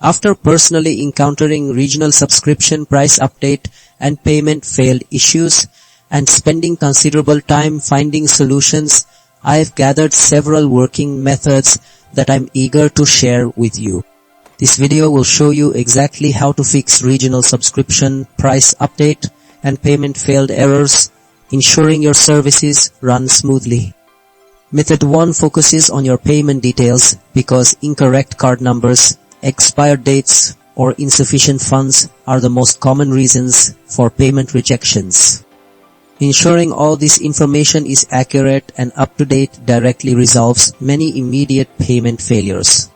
After personally encountering regional subscription price update and payment failed issues and spending considerable time finding solutions, I have gathered several working methods that I'm eager to share with you. This video will show you exactly how to fix regional subscription price update and payment failed errors, ensuring your services run smoothly. Method 1 focuses on your payment details because incorrect card numbers, expired dates, or insufficient funds are the most common reasons for payment rejections. Ensuring all this information is accurate and up-to-date directly resolves many immediate payment failures.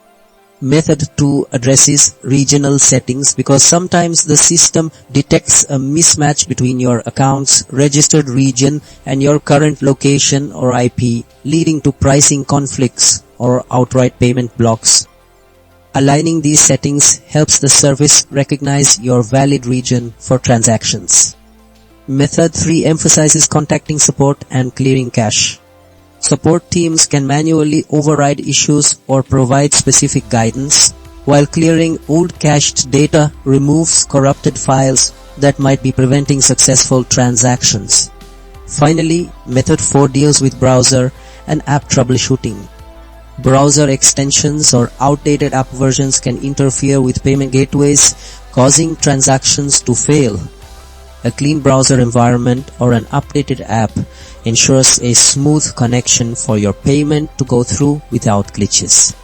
Method 2 addresses regional settings because sometimes the system detects a mismatch between your account's registered region and your current location or IP, leading to pricing conflicts or outright payment blocks. Aligning these settings helps the service recognize your valid region for transactions. Method 3 emphasizes contacting support and clearing cache. Support teams can manually override issues or provide specific guidance, while clearing old cached data removes corrupted files that might be preventing successful transactions. Finally, Method 4 deals with browser and app troubleshooting. Browser extensions or outdated app versions can interfere with payment gateways, causing transactions to fail. A clean browser environment or an updated app ensures a smooth connection for your payment to go through without glitches.